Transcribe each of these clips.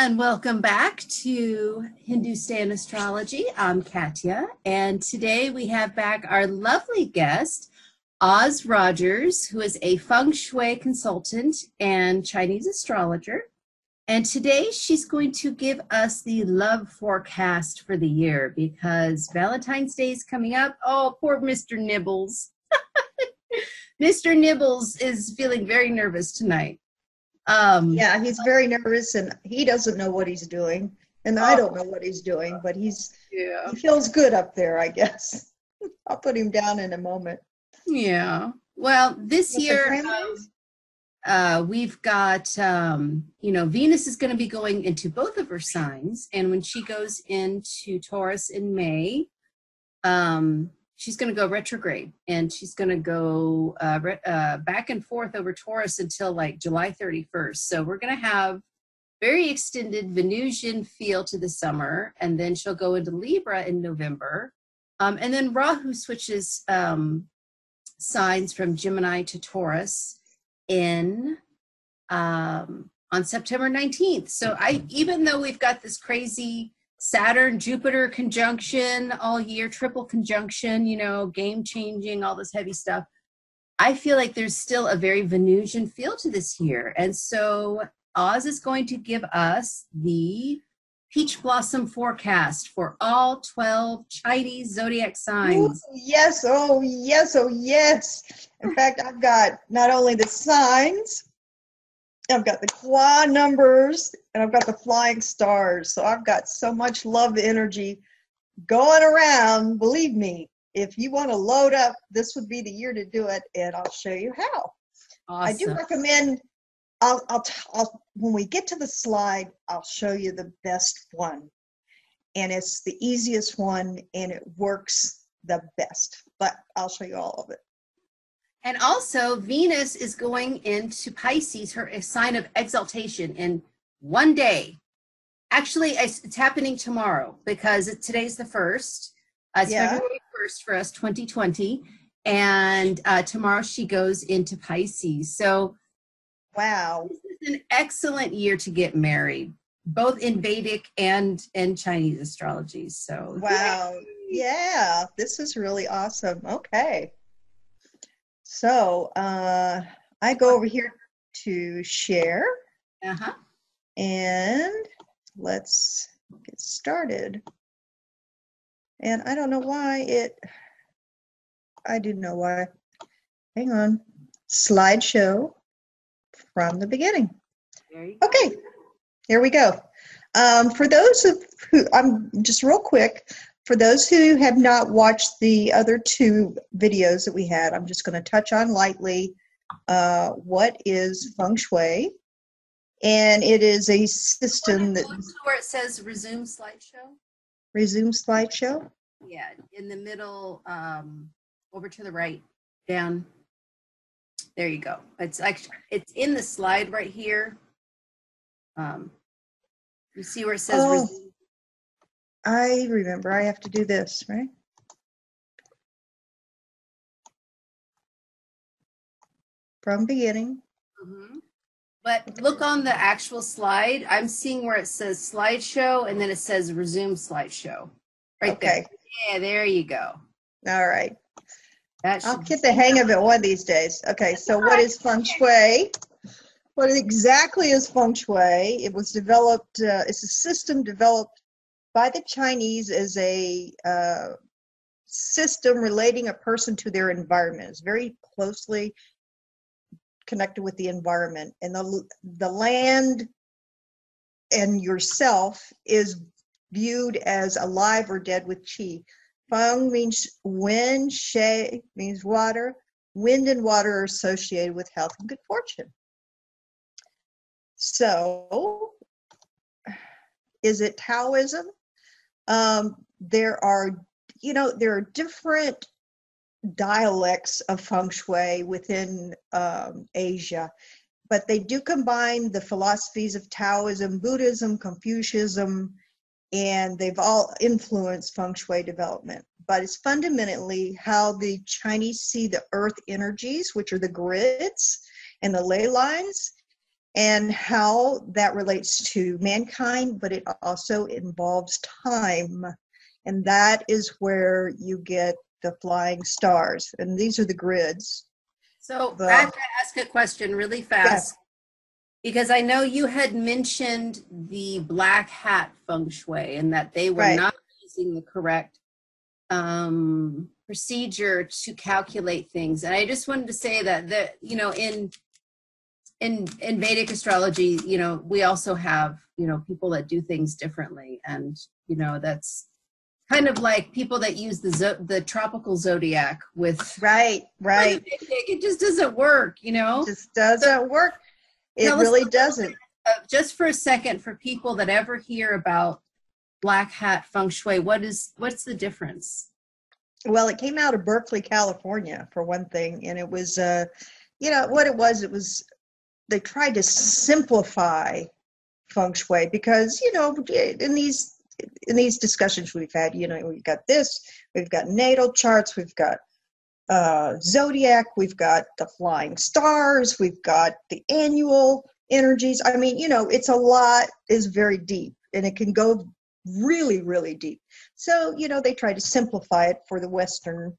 And welcome back to Hindustan Astrology. I'm Katya, and today we have back our lovely guest, Oz Rogers, who is a Feng Shui consultant and Chinese astrologer. And today she's going to give us the love forecast for the year because Valentine's Day is coming up. Oh, poor Mr. Nibbles. Mr. Nibbles is feeling very nervous tonight. Yeah, he's very nervous and he doesn't know what he's doing. And I don't know what he's doing, but he feels good up there, I guess. I'll put him down in a moment. Yeah. Well, this year we've got, Venus is going to be going into both of her signs. And when she goes into Taurus in May, she's going to go retrograde, and she's going to go back and forth over Taurus until like July 31st. So we're going to have very extended Venusian feel to the summer, and then she'll go into Libra in November. And then Rahu switches signs from Gemini to Taurus on September 19th. So even though we've got this crazy Saturn, Jupiter conjunction all year, triple conjunction, game changing, all this heavy stuff, I feel like there's still a very Venusian feel to this year. And so Oz is going to give us the peach blossom forecast for all 12 Chinese zodiac signs. Ooh, yes, oh yes, oh yes. In fact, I've got not only the signs, I've got the quad numbers, and I've got the flying stars. So I've got so much love energy going around. Believe me, if you want to load up, this would be the year to do it, and I'll show you how. Awesome. I do recommend, when we get to the slide, I'll show you the best one. And it's the easiest one, and it works the best. But I'll show you all of it. And also, Venus is going into Pisces, her sign of exaltation, in one day. Actually, it's happening tomorrow because today's the 1st. It's February 1st for us, 2020. And tomorrow she goes into Pisces. So, wow. This is an excellent year to get married, both in Vedic and in Chinese astrology. So, wow. Yeah, this is really awesome. Okay. So I go over here to share, and let's get started. And I don't know why I do know why. Hang on. Slideshow from the beginning. Okay, here we go. For those who, I'm just real quick, for those who have not watched the other two videos that we had, I'm just going to touch on lightly what is Feng Shui. And it is a system that... Where it says resume slideshow? Resume slideshow? Yeah, in the middle, over to the right, down. There you go. It's in the slide right here. You see where it says resume? I remember I have to do this, right? From beginning. But look on the actual slide. I'm seeing where it says slideshow, and then it says resume slideshow. Right there. Yeah, there you go. All right. I'll get the hang of it one of these days. Okay, so what is Feng Shui? What exactly is Feng Shui? It was developed, it's a system developed by the Chinese as a system relating a person to their environment. It's very closely connected with the environment, and the land and yourself is viewed as alive or dead with qi. Feng means wind, shui means water. Wind and water are associated with health and good fortune. So, is it Taoism? There are different dialects of Feng Shui within Asia, but they do combine the philosophies of Taoism, Buddhism, Confucianism, and they've all influenced Feng Shui development. But it's fundamentally how the Chinese see the earth energies, which are the grids and the ley lines, and how that relates to mankind, but it also involves time. And that is where you get the flying stars. And these are the grids. So I have to ask a question really fast, because I know you had mentioned the black hat feng shui and that they were not using the correct procedure to calculate things. And I just wanted to say that you know, in Vedic astrology, you know, we also have, you know, people that do things differently, and you know, that's kind of like people that use the tropical zodiac with right. It just doesn't work, you know. It just doesn't work. It really doesn't. Just for a second, for people that ever hear about black hat feng shui, what's the difference? Well, it came out of Berkeley, California, for one thing, and it was, you know, what it was they tried to simplify feng shui because, you know, in these discussions we've had, you know, we've got natal charts, we've got zodiac, we've got the flying stars, we've got the annual energies. I mean, you know, it's a lot, is very deep, and it can go really, really deep. So, you know, they tried to simplify it for the Western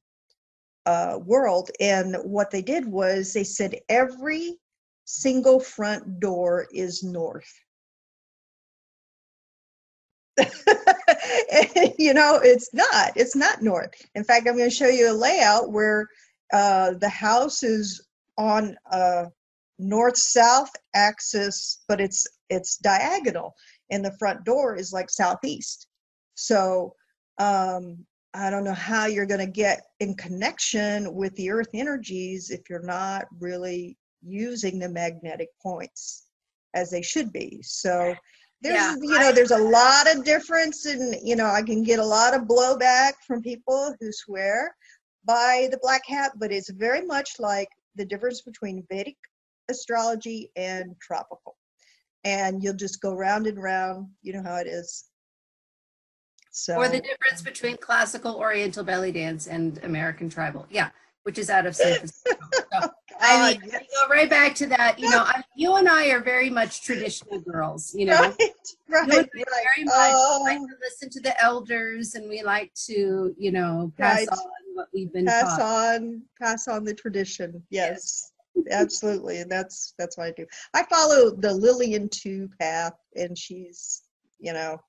world. And what they did was they said every single front door is north. You know, it's not north. In fact, I'm going to show you a layout where the house is on a north-south axis, but it's diagonal, and the front door is like southeast. So I don't know how you're going to get in connection with the earth energies if you're not really using the magnetic points as they should be. So there's a lot of difference, and you know, I can get a lot of blowback from people who swear by the black hat, but it's very much like the difference between Vedic astrology and tropical, and you'll just go round and round. You know how it is. So, or the difference between classical Oriental belly dance and American tribal, which is out of San Francisco. So, I mean, you go right back to that. You know, you and I are very much traditional girls. You know, right. Very much like to listen to the elders, and we like to, you know, pass on what we've been taught. Pass on the tradition. Yes. Absolutely. And that's what I do. I follow the Lillian 2 path, and she's, you know,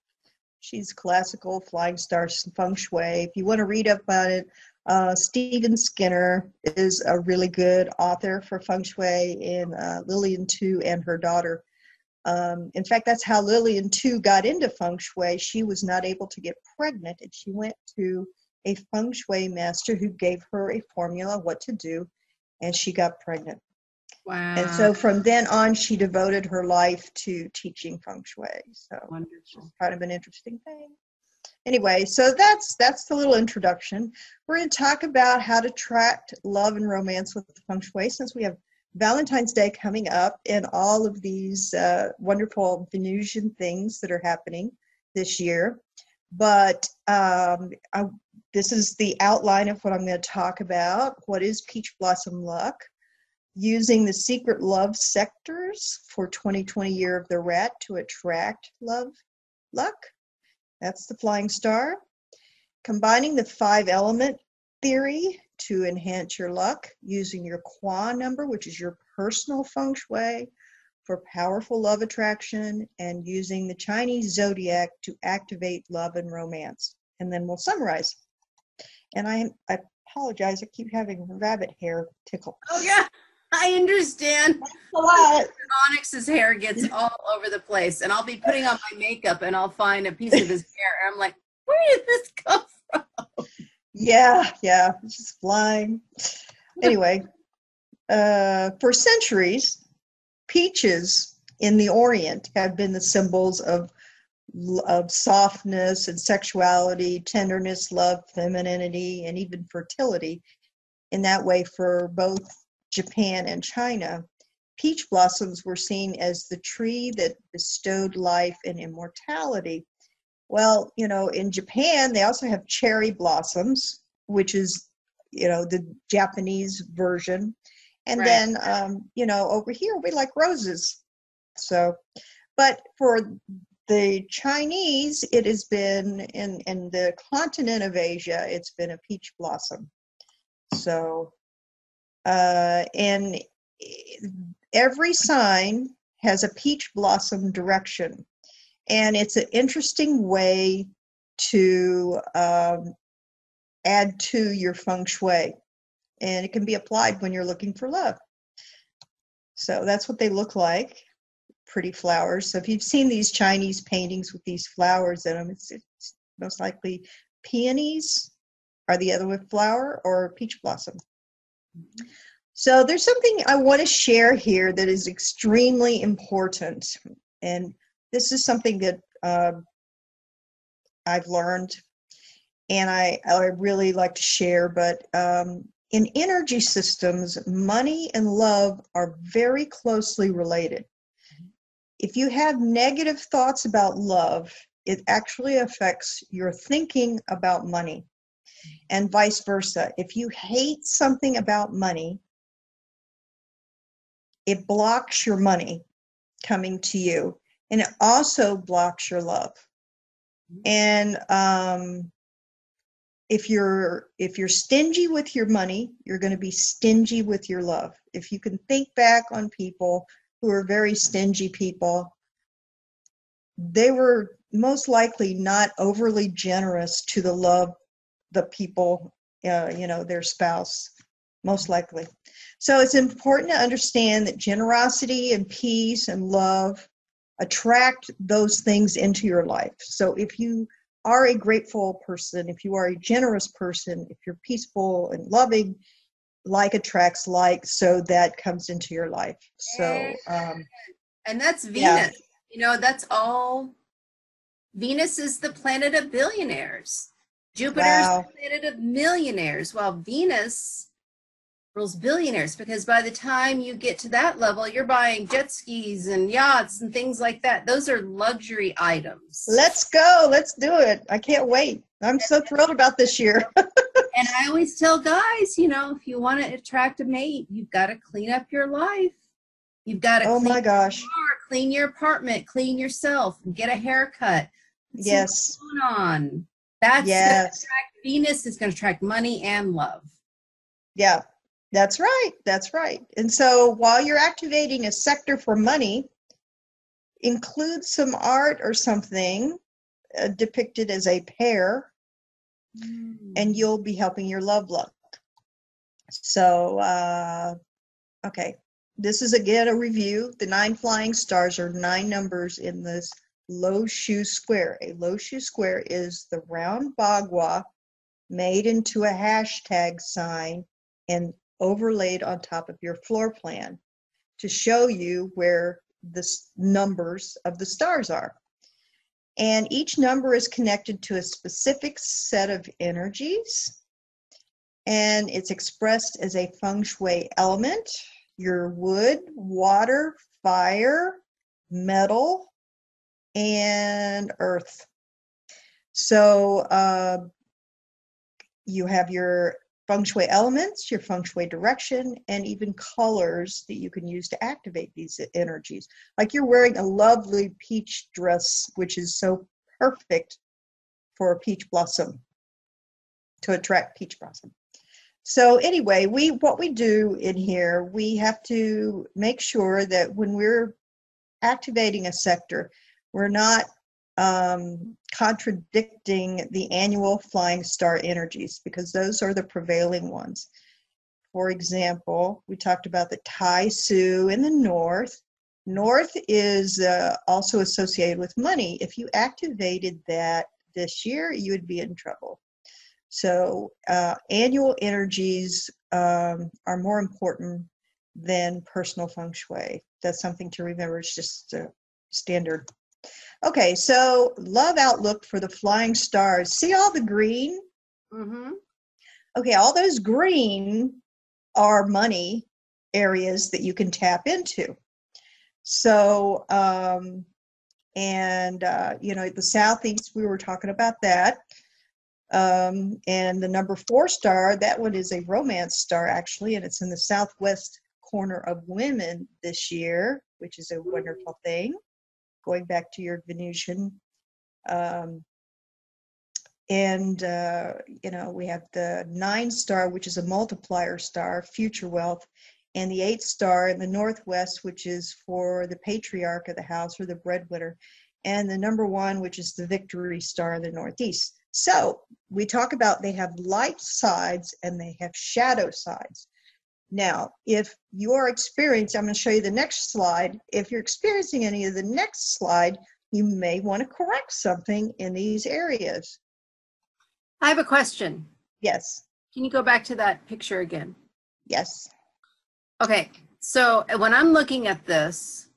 she's classical flying star feng shui. If you want to read up on it, Stephen Skinner is a really good author for feng shui, and Lillian 2 and her daughter. In fact, that's how Lillian 2 got into feng shui. She was not able to get pregnant, and she went to a feng shui master who gave her a formula what to do, and she got pregnant. Wow. And so from then on, she devoted her life to teaching feng shui. So wonderful. Kind of an interesting thing. Anyway, so that's the little introduction. We're going to talk about how to attract love and romance with feng shui, since we have Valentine's Day coming up and all of these wonderful Venusian things that are happening this year. But this is the outline of what I'm going to talk about. What is Peach Blossom Luck? Using the secret love sectors for 2020 Year of the Rat to attract love luck. That's the flying star. Combining the 5-element theory to enhance your luck, using your Qua number, which is your personal feng shui, for powerful love attraction, and using the Chinese zodiac to activate love and romance. And then we'll summarize. And I apologize, I keep having rabbit hair tickle. Oh yeah, I understand. That's a lot. Onyx's hair gets all over the place, and I'll be putting on my makeup, and I'll find a piece of his hair, and I'm like, where did this come from? Yeah, it's just flying. Anyway, for centuries, peaches in the Orient have been the symbols of softness and sexuality, tenderness, love, femininity, and even fertility. In that way, for both Japan and China, peach blossoms were seen as the tree that bestowed life and immortality. Well, you know, in Japan, they also have cherry blossoms, which is, you know, the Japanese version. And then, you know, over here, we like roses. So, but for the Chinese, it has been in the continent of Asia, it's been a peach blossom. So, and every sign has a peach blossom direction. And it's an interesting way to add to your feng shui. And it can be applied when you're looking for love. So that's what they look like. Pretty flowers. So if you've seen these Chinese paintings with these flowers in them, it's most likely peonies are the other with flower, or peach blossom. So there's something I want to share here that is extremely important. And this is something that I've learned and I really like to share, but in energy systems, money and love are very closely related. If you have negative thoughts about love, it actually affects your thinking about money, and vice versa. If you hate something about money, it blocks your money coming to you, and it also blocks your love. And if you're stingy with your money, you're going to be stingy with your love. If you can think back on people who are very stingy people, they were most likely not overly generous to the people, their spouse, most likely. So it's important to understand that generosity and peace and love attract those things into your life. So if you are a grateful person, if you are a generous person, if you're peaceful and loving, like attracts like, so that comes into your life. So and that's yeah. Venus. That's all. Venus is the planet of billionaires. Jupiter's the planet of millionaires, while Venus rules billionaires, because by the time you get to that level, you're buying jet skis and yachts and things like that. Those are luxury items. Let's go. Let's do it. I can't wait. I'm so thrilled about this year. And I always tell guys, if you want to attract a mate, you've got to clean up your life. You've got to clean your car, clean your apartment, clean yourself, get a haircut. Yes. What's going on? That's going to attract Venus. Is going to attract money and love. Yeah, that's right. That's right. And so while you're activating a sector for money, include some art or something depicted as a pear, and you'll be helping your love luck. So, okay. This is again a review. The 9 flying stars are 9 numbers in this low shoe square. A low shoe square is the round bagua made into a hashtag sign and overlaid on top of your floor plan to show you where the numbers of the stars are. And each number is connected to a specific set of energies, and it's expressed as a feng shui element: your wood, water, fire, metal, and earth. So you have your feng shui elements, your feng shui direction, and even colors that you can use to activate these energies. Like you're wearing a lovely peach dress, which is so perfect for a peach blossom, to attract peach blossom. So anyway, what we do in here, we have to make sure that when we're activating a sector, we're not contradicting the annual flying star energies, because those are the prevailing ones. For example, we talked about the Tai Su in the north. North is also associated with money. If you activated that this year, you would be in trouble. So annual energies are more important than personal feng shui. That's something to remember. It's just standard. Okay, so love outlook for the flying stars. See all the green? Mm-hmm. Okay, all those green are money areas that you can tap into. So, the southeast, we were talking about that. And the number 4 star, that one is a romance star actually, and it's in the southwest corner of women this year, which is a wonderful thing, going back to your Venusian. We have the 9 star, which is a multiplier star, future wealth, and the 8 star in the Northwest, which is for the patriarch of the house or the breadwinner, and the number 1, which is the victory star in the Northeast. So we talk about they have light sides and they have shadow sides. Now, if you are experiencing, I'm going to show you the next slide. If you're experiencing any of the next slide, you may want to correct something in these areas. I have a question. Yes. Can you go back to that picture again? Yes. Okay, so when I'm looking at this,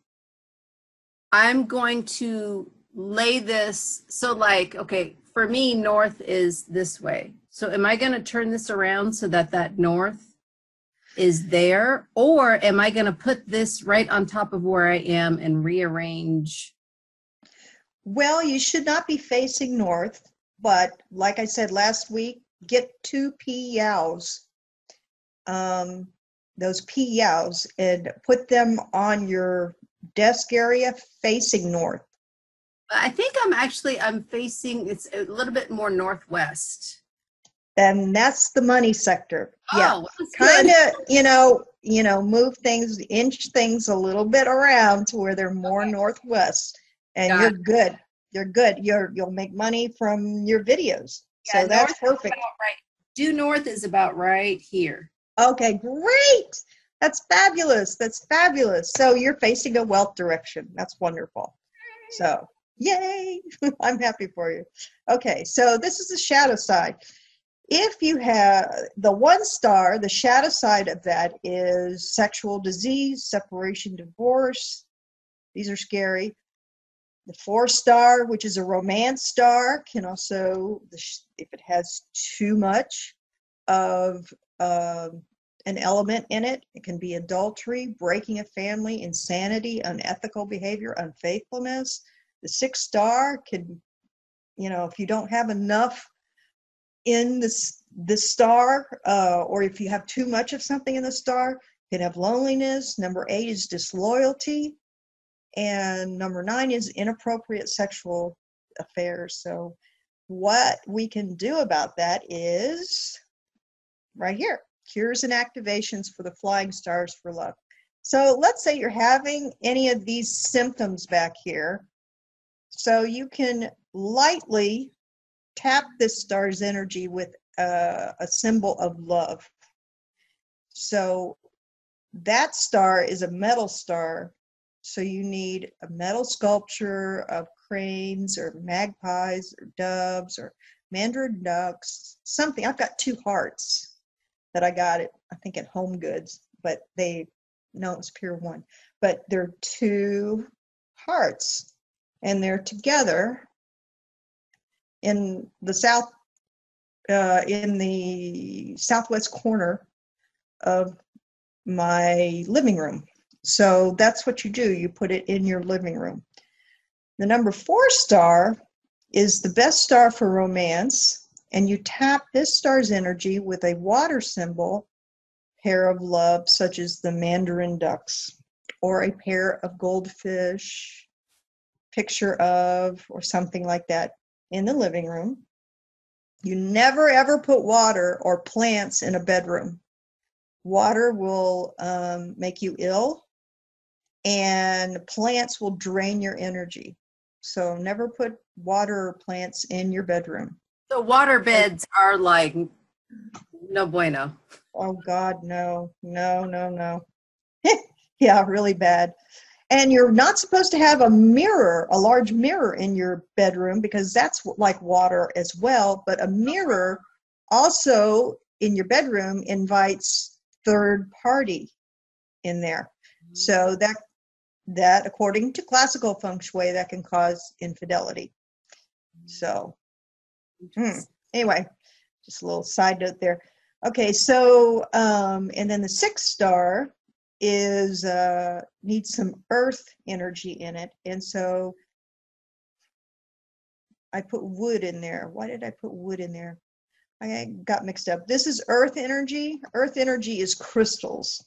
I'm going to lay this, so like, okay, for me, north is this way. So am I going to turn this around so that that north is there? Or am I going to put this right on top of where I am and rearrange? Well, you should not be facing north, but like I said last week, get 2 piaos, those piaos, and put them on your desk area facing north. I think I'm facing, it's a little bit more northwest. And that's the money sector. Yeah. Oh, that's kind good. of, move things, inch things a little bit around to where they're more northwest, and you're good. You're good. You'll make money from your videos. Yeah, so that's perfect. Right. Due north is about right here. Okay, great. That's fabulous. That's fabulous. So you're facing a wealth direction. That's wonderful. So, yay. I'm happy for you. Okay, so this is the shadow side. If you have the 1 star, the shadow side of that is sexual disease, separation, divorce. These are scary. The 4 star, which is a romance star, can also, if it has too much of an element in it, it can be adultery, breaking a family, insanity, unethical behavior, unfaithfulness. The 6 star can, if you don't have enough in the star, or if you have too much of something in the star, you can have loneliness. Number 8 is disloyalty. And number 9 is inappropriate sexual affairs. So what we can do about that is right here, cures and activations for the flying stars for love. So let's say you're having any of these symptoms back here. So you can lightly tap this star's energy with a symbol of love. So that star is a metal star. So you need a metal sculpture of cranes or magpies or doves or mandarin ducks, something. I've got 2 hearts that I got I think at Home Goods, but it's Pier 1. But they're 2 hearts, and they're together in the southwest corner of my living room. So that's what you do. You put it in your living room. The number 4 star is the best star for romance, and you tap this star's energy with a water symbol, pair of love, such as the mandarin ducks, or a pair of goldfish, picture of, or something like that in the living room. You never ever put water or plants in a bedroom. Water will make you ill, and plants will drain your energy. So never put water or plants in your bedroom. So water beds are like no bueno. Oh God, no. Yeah, really bad. And you're not supposed to have a large mirror in your bedroom, because that's like water as well. But a mirror also in your bedroom invites third party in there. So that according to classical feng shui, that can cause infidelity. So anyway, just a little side note there. Okay, so and then the 6 star is needs some earth energy in it, and so I put wood in there. Why did I put wood in there? I got mixed up. This is earth energy. Earth energy is crystals.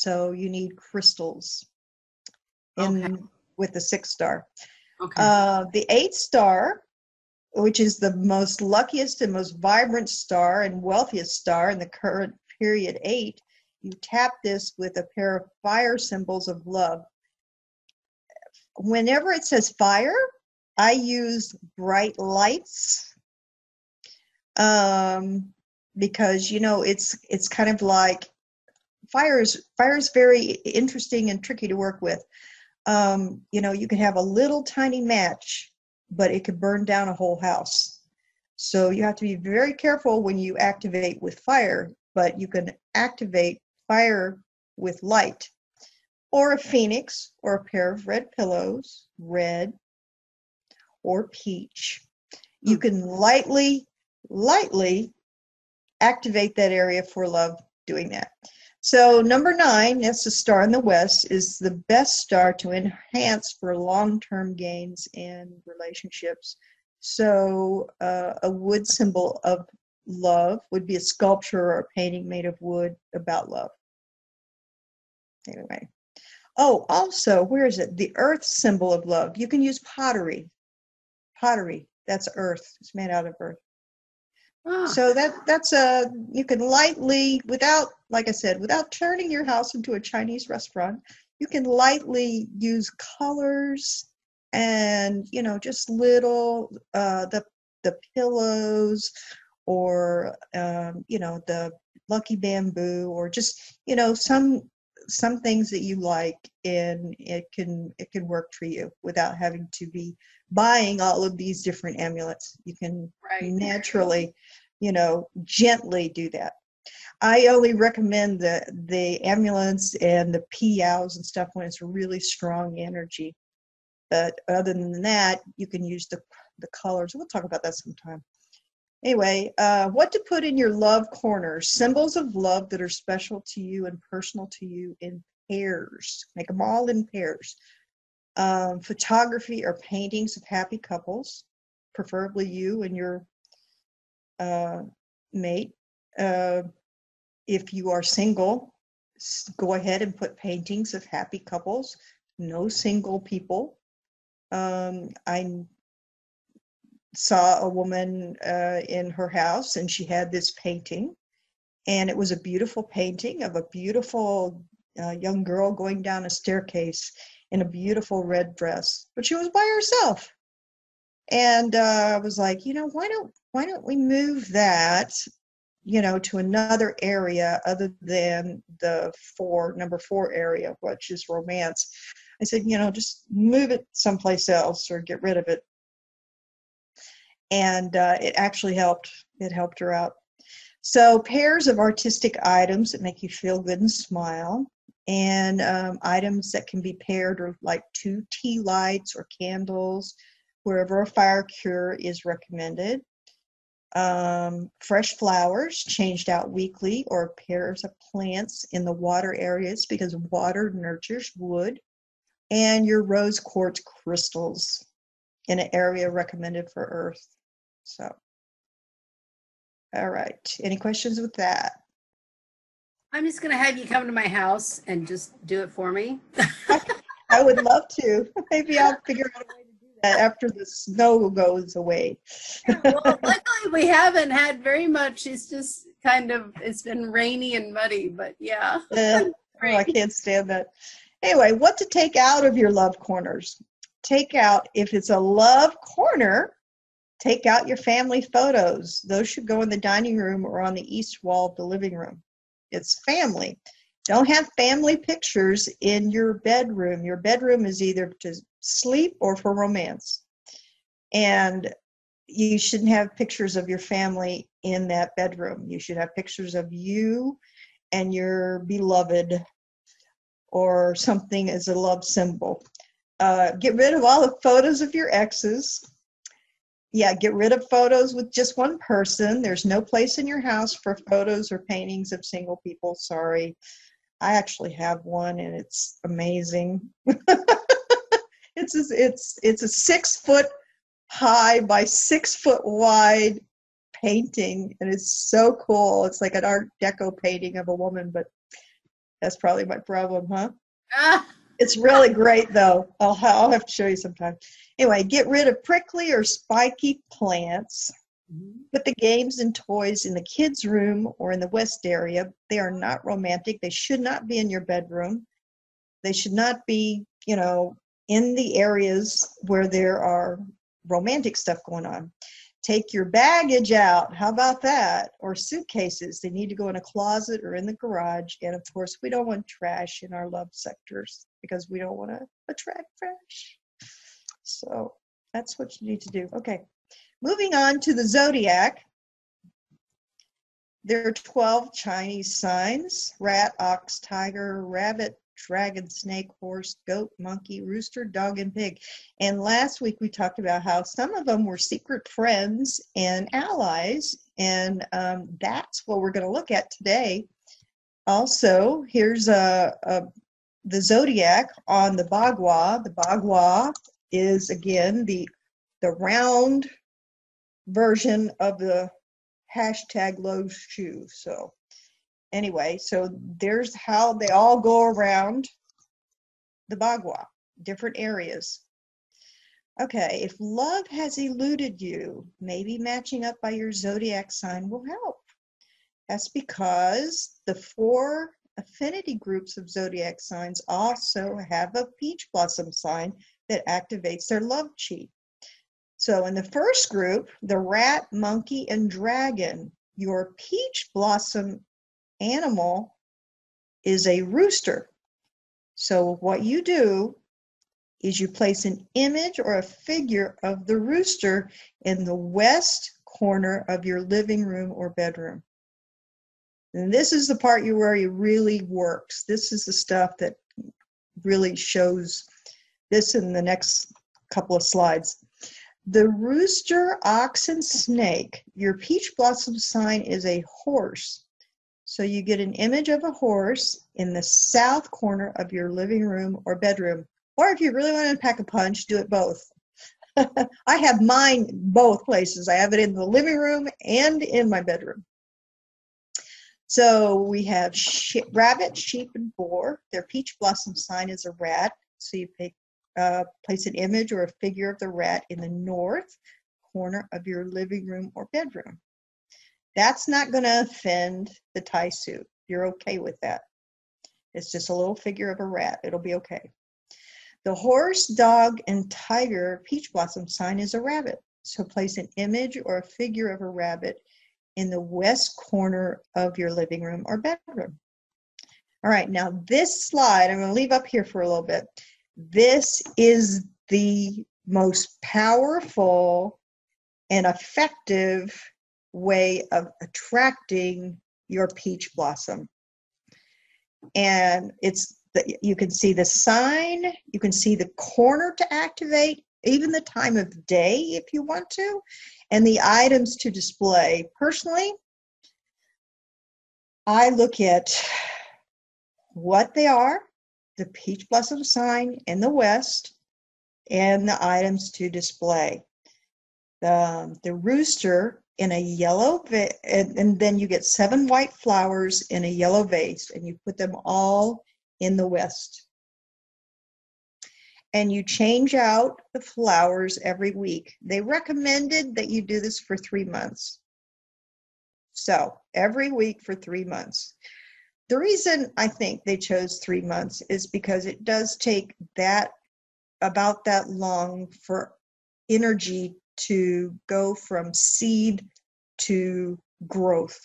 So you need crystals Okay. with the 6th star. Okay. The 8th star, which is the most luckiest and most vibrant star and wealthiest star in the current period 8, you tap this with a pair of fire symbols of love. Whenever it says fire, I use bright lights, because it's kind of like fire is very interesting and tricky to work with. You can have a little tiny match, but it could burn down a whole house. So you have to be very careful when you activate with fire, but you can activate fire with light, or a phoenix, or a pair of red pillows, red or peach. You can lightly activate that area for love doing that. So number 9, that's the star in the west, is the best star to enhance for long-term gains in relationships. So a wood symbol of love would be a sculpture or a painting made of wood about love. Anyway. Oh, also, where is it? The earth symbol of love. You can use pottery. Pottery, that's earth. It's made out of earth. So you can lightly, like I said, without turning your house into a Chinese restaurant, you can lightly use colors and, just little, the pillows, or, the lucky bamboo, or just, some things that you like, and it can work for you without having to be buying all of these different amulets. You can naturally, gently do that. I only recommend the amulets and the piaos and stuff when it's really strong energy. But other than that, you can use the colors. We'll talk about that sometime. Anyway, what to put in your love corners. Symbols of love that are special to you and personal to you in pairs. Make them all in pairs. Photography or paintings of happy couples, preferably you and your mate. If you are single, go ahead and put paintings of happy couples. No single people. I saw a woman in her house, and she had this painting, and it was a beautiful painting of a beautiful young girl going down a staircase in a beautiful red dress, but she was by herself. And I was like, why don't we move that, to another area other than the number 4 area, which is romance. I said, just move it someplace else or get rid of it. And it actually helped. It helped her out. So pairs of artistic items that make you feel good and smile, and items that can be paired, or like 2 tea lights or candles, wherever a fire cure is recommended. Fresh flowers changed out weekly, or pairs of plants in the water areas, because water nurtures wood, and your rose quartz crystals in an area recommended for earth. So, all right. Any questions with that? I'm just going to have you come to my house and just do it for me. I would love to. Maybe I'll figure out a way to do that after the snow goes away. Well, luckily we haven't had very much. It's just it's been rainy and muddy, but yeah. I can't stand that. Anyway, what to take out of your love corners? Take out, if it's a love corner, take out your family photos. Those should go in the dining room or on the east wall of the living room. It's family. Don't have family pictures in your bedroom. Your bedroom is either to sleep or for romance. And you shouldn't have pictures of your family in that bedroom. You should have pictures of you and your beloved, or something as a love symbol. Get rid of all the photos of your exes. Yeah, get rid of photos with just one person. There's no place in your house for photos or paintings of single people. Sorry. I actually have one, and it's amazing. It's a 6 foot high by 6 foot wide painting, and it's so cool. It's like an Art Deco painting of a woman, but That's probably my problem, huh? Ah. It's really great, though. I'll have to show you sometime. Anyway, get rid of prickly or spiky plants. Put the games and toys in the kids' room or in the west area. They are not romantic. They should not be in your bedroom. They should not be, in the areas where there are romantic stuff going on. Take your baggage out. How about that? Or suitcases. They need to go in a closet or in the garage. And of course, we don't want trash in our love sectors because we don't want to attract trash. So that's what you need to do. Okay. Moving on to the zodiac. There are 12 Chinese signs: rat, ox, tiger, rabbit, dragon, snake, horse, goat, monkey, rooster, dog, and pig. And last week we talked about how some of them were secret friends and allies, and that's what we're going to look at today. Also, here's the zodiac on the bagua. The bagua is, again, the round version of the hashtag low shoe. So anyway, so there's how they all go around the bagua, different areas. Okay, if love has eluded you, maybe matching up by your zodiac sign will help. That's because the 4 affinity groups of zodiac signs also have a peach blossom sign that activates their love chi. So in the first group, the rat, monkey, and dragon, your peach blossom animal is a rooster. So what you do is you place an image or a figure of the rooster in the west corner of your living room or bedroom. And this is the part where it really works. This is the stuff that really shows this in the next couple of slides. The rooster, ox, and snake, your peach blossom sign is a horse. So you get an image of a horse in the south corner of your living room or bedroom. Or if you really want to pack a punch, do it both. I have mine both places. I have it in the living room and in my bedroom. So we have rabbit, sheep, and boar. Their peach blossom sign is a rat. So you place an image or a figure of the rat in the north corner of your living room or bedroom. That's not going to offend the Thai suit. You're okay with that. It's just a little figure of a rat. It'll be okay. The horse, dog, and tiger peach blossom sign is a rabbit. So place an image or a figure of a rabbit in the west corner of your living room or bedroom. All right, now this slide, I'm going to leave up here for a little bit. This is the most powerful and effective way of attracting your peach blossom. And you can see the sign, you can see the corner to activate, even the time of day if you want to, and the items to display. Personally, I look at what they are, the peach blossom sign in the west, and the items to display. The rooster in a yellow vase, and then you get 7 white flowers in a yellow vase, and you put them all in the west. And you change out the flowers every week. They recommended that you do this for 3 months. So every week for 3 months. The reason I think they chose 3 months is because it does take about that long for energy to go from seed to growth.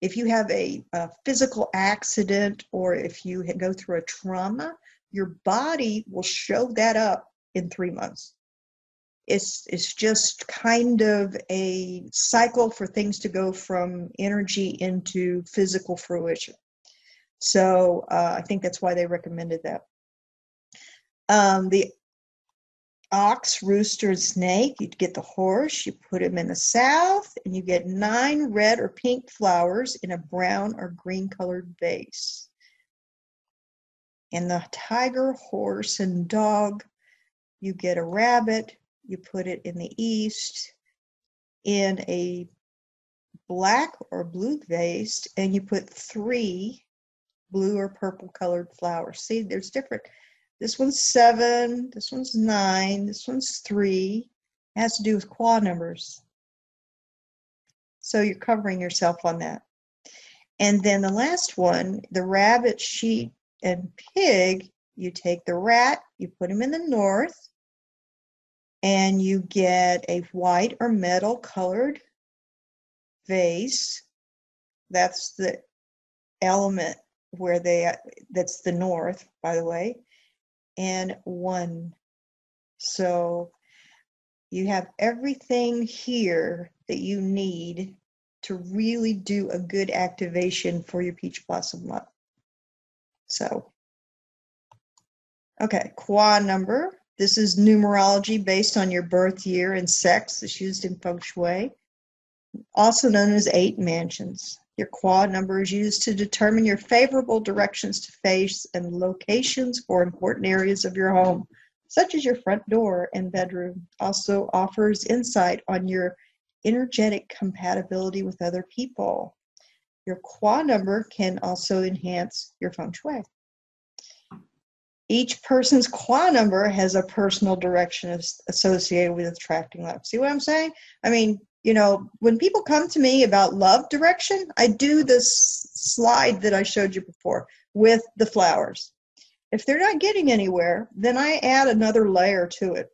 If you have a physical accident or if you go through a trauma, your body will show that up in 3 months. It's just kind of a cycle for things to go from energy into physical fruition. So I think that's why they recommended that. The ox, rooster, and snake, you'd get the horse, you put him in the south, and you get 9 red or pink flowers in a brown or green colored vase. And the tiger, horse, and dog, you get a rabbit, you put it in the east in a black or blue vase, and you put 3 blue or purple colored flowers. See, there's different. This one's 7, this one's 9, this one's 3. It has to do with qua numbers. So you're covering yourself on that. And then the last one, the rabbit, sheep, and pig, you take the rat, you put him in the north, and you get a white or metal colored vase. That's the element where that's the north, by the way, and 1. So you have everything here that you need to really do a good activation for your peach blossom month. So, okay, qua number. This is numerology based on your birth year and sex. It's used in Feng Shui, also known as 8 mansions. Your qua number is used to determine your favorable directions to face and locations for important areas of your home, such as your front door and bedroom. Also offers insight on your energetic compatibility with other people. Your qua number can also enhance your Feng Shui. Each person's qua number has a personal direction associated with attracting love. See what I'm saying? I mean, you know, when people come to me about love direction, I do this slide that I showed you before with the flowers. If they're not getting anywhere, then I add another layer to it.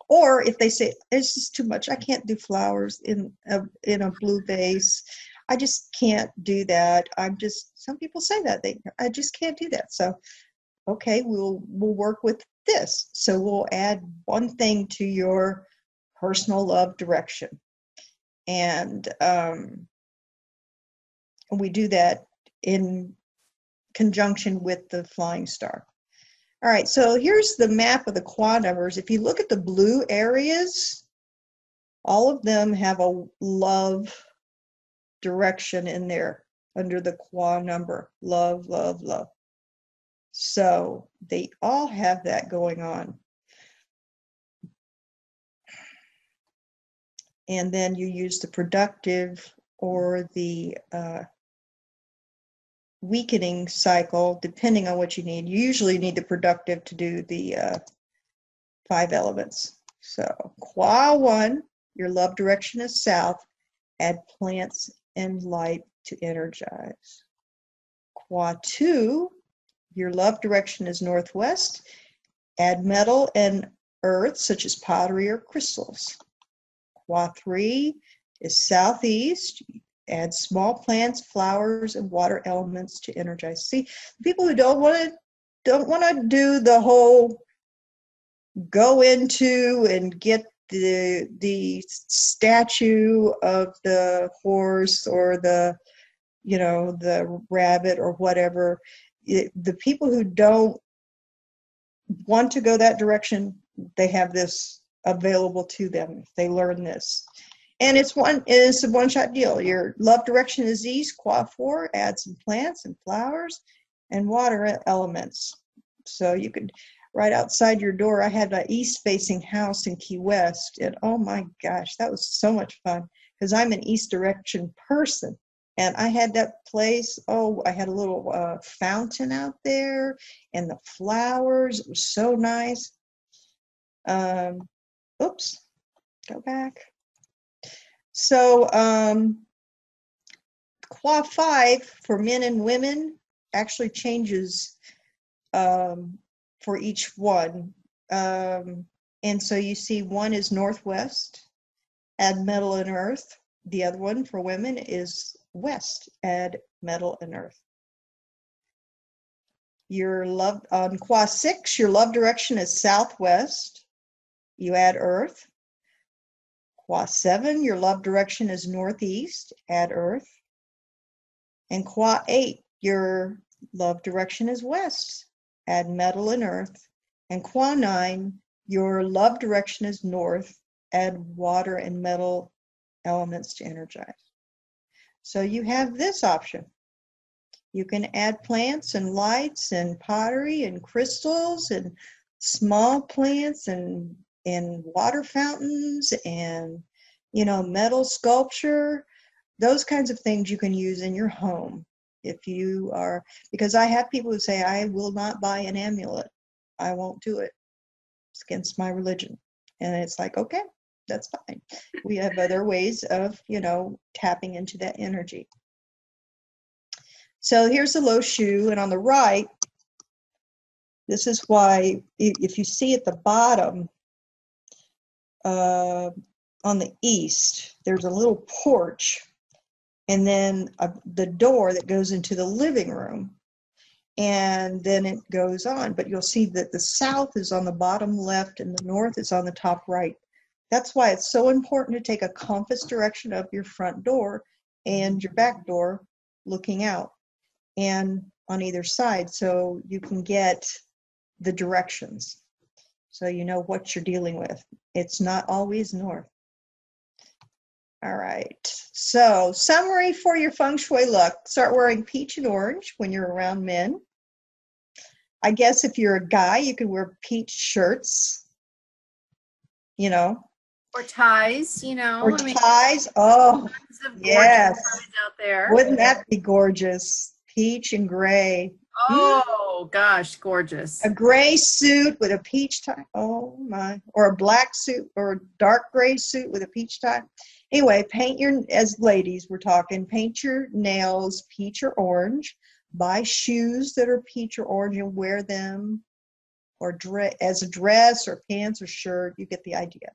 Or if they say, it's just too much, I can't do flowers in a blue vase. I just can't do that. Some people say that. I just can't do that. So, okay, we'll work with this. So we'll add one thing to your personal love direction. And we do that in conjunction with the flying star. All right, so here's the map of the qua numbers. If you look at the blue areas, all of them have a love direction in there under the qua number. Love, love, love. So they all have that going on. And then you use the productive or the weakening cycle, depending on what you need. You usually need the productive to do the 5 elements. So qua 1, your love direction is south. Add plants and light to energize. Qua 2, your love direction is northwest. Add metal and earth, such as pottery or crystals. Qua 3 is southeast. Add small plants, flowers, and water elements to energize. See, people who don't want to do the whole go into and get the statue of the horse or the rabbit or whatever. The people who don't want to go that direction, they have this available to them if they learn this. And it's a one-shot deal. Your love direction is east. Qua 4, add some plants and flowers and water elements. So you could, right outside your door, I had an east-facing house in Key West, and oh my gosh, that was so much fun because I'm an east direction person. And I had that place, I had a little fountain out there and the flowers. It was so nice. Oops, go back. So qua 5 for men and women actually changes for each one. And so you see 1 is northwest, add metal and earth. The other one for women is west, add metal and earth. On qua 6, your love direction is southwest. You add earth. Qua 7, your love direction is northeast, add earth. And qua 8, your love direction is west, add metal and earth. And qua 9, your love direction is north, add water and metal elements to energize. So you have this option. You can add plants and lights and pottery and crystals and small plants and water fountains and, metal sculpture. Those kinds of things you can use in your home. If you are, because I have people who say, I will not buy an amulet. I won't do it. It's against my religion. And it's like, okay, that's fine. We have other ways of, tapping into that energy. So here's the low shu, and on the right, this is why if you see at the bottom, on the east, there's a little porch, and then the door that goes into the living room, and then it goes on. But you'll see that the south is on the bottom left and the north is on the top right. That's why it's so important to take a compass direction of your front door and your back door looking out, and on either side, so you can get the directions, so you know what you're dealing with. It's not always north. All right, so summary for your feng shui look. Start wearing peach and orange when you're around men. I guess if you're a guy, you could wear peach shirts, Or ties, Or ties. Oh, yes. Ties out there. Wouldn't that be gorgeous? Peach and gray. Oh, gosh, gorgeous. A gray suit with a peach tie. Oh, my. Or a black suit or a dark gray suit with a peach tie. Anyway, as ladies, we're talking, paint your nails peach or orange. Buy shoes that are peach or orange and wear them, or as a dress or pants or shirt. You get the idea.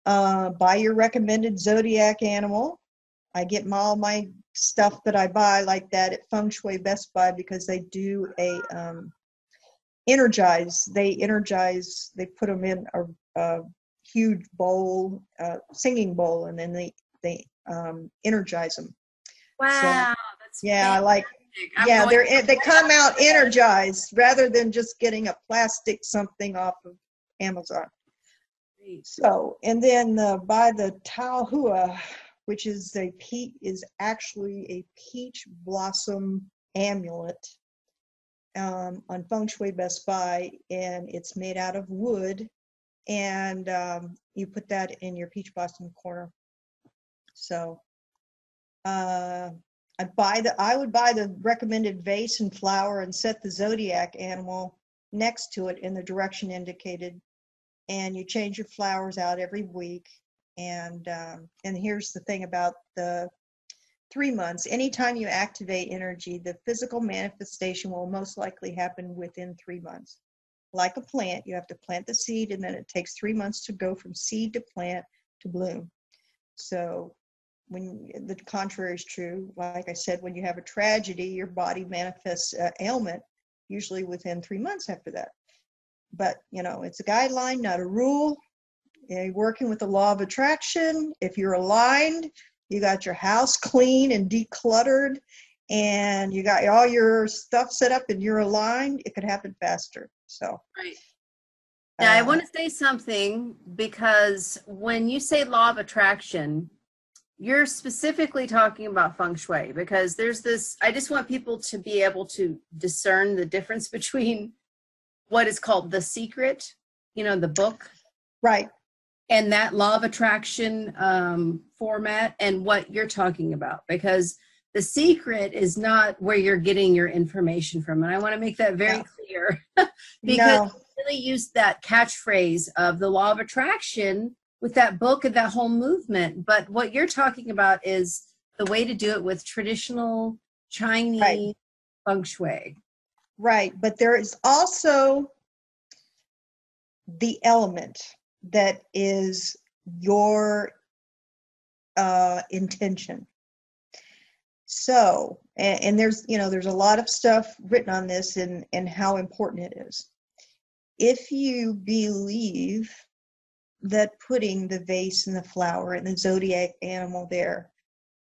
Buy your recommended zodiac animal. I get all my stuff that I buy like that at Feng Shui Best Buy, because they do a energize. They put them in a huge bowl, singing bowl, and then they energize them. Wow, so, that's yeah, fantastic. They come out energized rather than just getting a plastic something off of Amazon. So, and then buy the Tao Hua, which is actually a peach blossom amulet on Feng Shui Best Buy, and it's made out of wood, and you put that in your peach blossom corner. So I would buy the recommended vase and flower and set the zodiac animal next to it in the direction indicated, and you change your flowers out every week. And here's the thing about the 3 months. Anytime you activate energy, the physical manifestation will most likely happen within 3 months. Like a plant, you have to plant the seed, and then it takes 3 months to go from seed to plant to bloom. So when the contrary is true, like I said, when you have a tragedy, your body manifests ailment usually within 3 months after that. But, it's a guideline, not a rule. You're working with the law of attraction. If you're aligned, you got your house clean and decluttered, and you got all your stuff set up and you're aligned, it could happen faster. So, right. Now, I want to say something, because when you say law of attraction, you're specifically talking about feng shui, because there's this, I just want people to be able to discern the difference between what is called The Secret, the book. Right. And that law of attraction format, and what you're talking about, because The Secret is not where you're getting your information from. And I want to make that very clear, because you really use that catchphrase of the law of attraction with that book and that whole movement. But what you're talking about is the way to do it with traditional Chinese feng shui. Right. But there is also the element that is your intention. So, and there's a lot of stuff written on this and how important it is. If you believe that putting the vase and the flower and the zodiac animal there,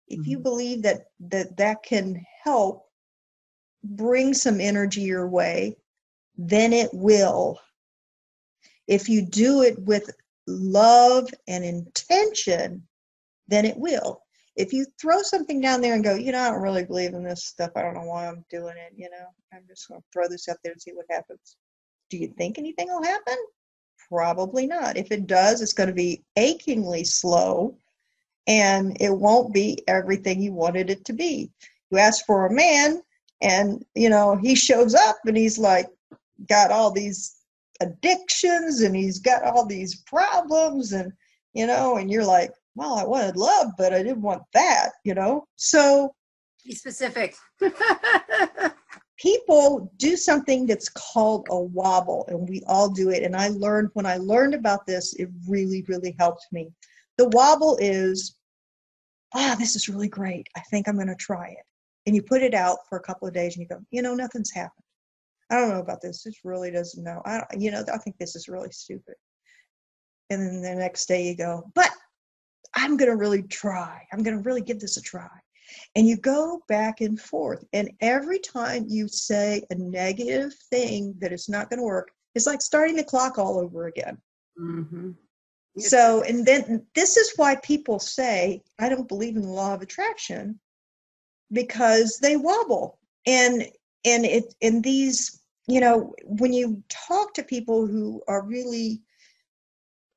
if you believe that can help bring some energy your way, then it will. If you do it with love and intention, then it will. If you throw something down there and go, I don't really believe in this stuff, I don't know why I'm doing it, I'm just going to throw this out there and see what happens. Do you think anything will happen? Probably not. If it does, it's going to be achingly slow, and it won't be everything you wanted it to be. You ask for a man, and he shows up and he's like got all these addictions and he's got all these problems, and and you're like, well, I wanted love, but I didn't want that, so be specific. people do something that's called a wobble, and we all do it. And when I learned about this, it really, really helped me. The wobble is, this is really great. I think I'm going to try it. And you put it out for a couple of days and you go, nothing's happened. I don't know about this. This really doesn't know. I think this is really stupid. And then the next day you go, but I'm going to really try. I'm going to really give this a try. And you go back and forth. And every time you say a negative thing that is not going to work, it's like starting the clock all over again. Mm-hmm. So, and then this is why people say, I don't believe in the law of attraction, because they wobble. And these, when you talk to people who are really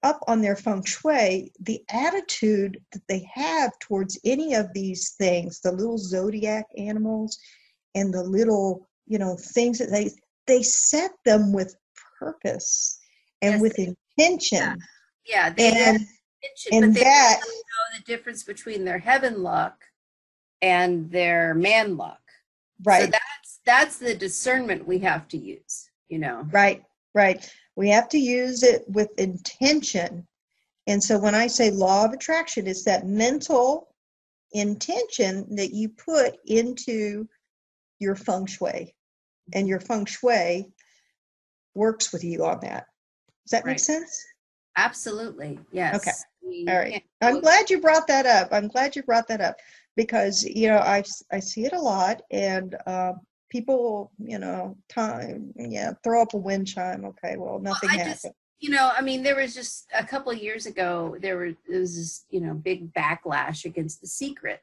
up on their feng shui, the attitude that they have towards any of these things, the little zodiac animals and the little, things that they set them with purpose and with intention. Yeah, they have intention, but they don't know the difference between their heaven luck and their man luck. Right. So that's the discernment we have to use, Right. We have to use it with intention. And so when I say law of attraction, it's that mental intention that you put into your feng shui. And your feng shui works with you on that. Does that make sense? Absolutely. Yes. Okay. All right. I'm glad you brought that up. Because, I see it a lot, and people, throw up a wind chime. Okay, well, nothing happened. There was just a couple of years ago, there was this, big backlash against The Secret,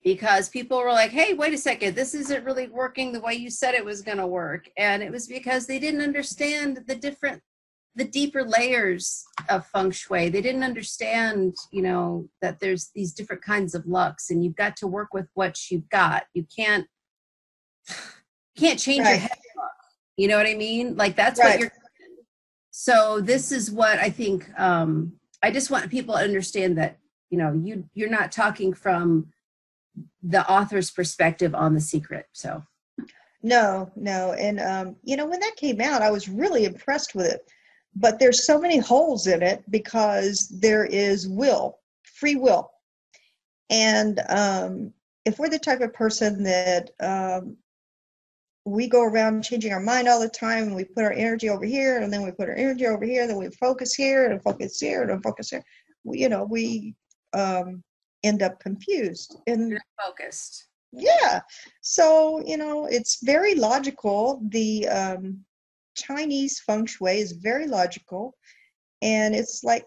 because people were like, hey, wait a second, this isn't really working the way you said it was going to work. And it was because they didn't understand the deeper layers of feng shui. They didn't understand, that there's these different kinds of lucks, and you've got to work with what you've got. You can't change your head luck. You know what I mean? Like, that's what you're doing. So this is what I think, I just want people to understand that, you're not talking from the author's perspective on The Secret. So no. And, when that came out, I was really impressed with it. But there's so many holes in it because there is free will. And if we're the type of person that we go around changing our mind all the time, and we put our energy over here, and then we put our energy over here, then we focus here and focus here and focus here, we end up confused and you're focused. Yeah. So, it's very logical. The Chinese feng shui is very logical, and it's like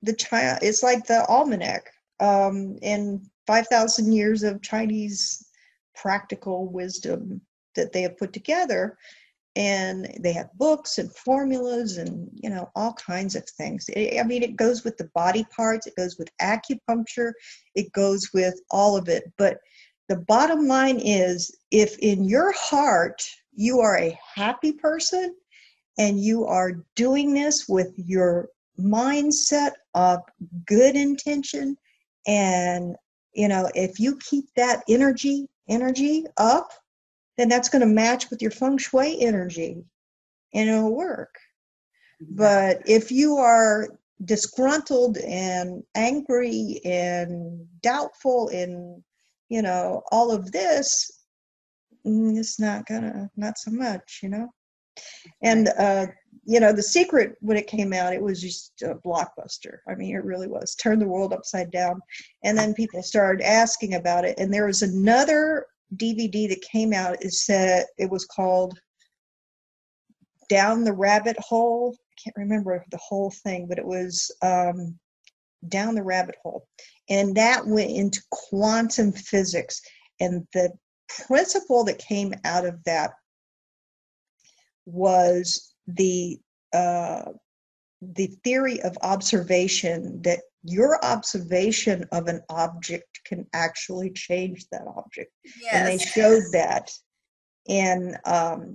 the almanac, and 5,000 years of Chinese practical wisdom that they have put together. And they have books and formulas and, all kinds of things. It goes with the body parts. It goes with acupuncture. It goes with all of it. But the bottom line is, if in your heart you are a happy person and you are doing this with your mindset of good intention, and, if you keep that energy up, then that's going to match with your feng shui energy, and it'll work. But if you are disgruntled and angry and doubtful and, all of this, it's not so much, And, The Secret, when it came out, it was just a blockbuster. It really was. Turned the world upside down. And then people started asking about it. And there was another DVD that came out. It was called Down the Rabbit Hole. I can't remember the whole thing, but it was Down the Rabbit Hole. And that went into quantum physics. And the principle that came out of that was the the theory of observation, that your observation of an object can actually change that object. Yes. And they showed that in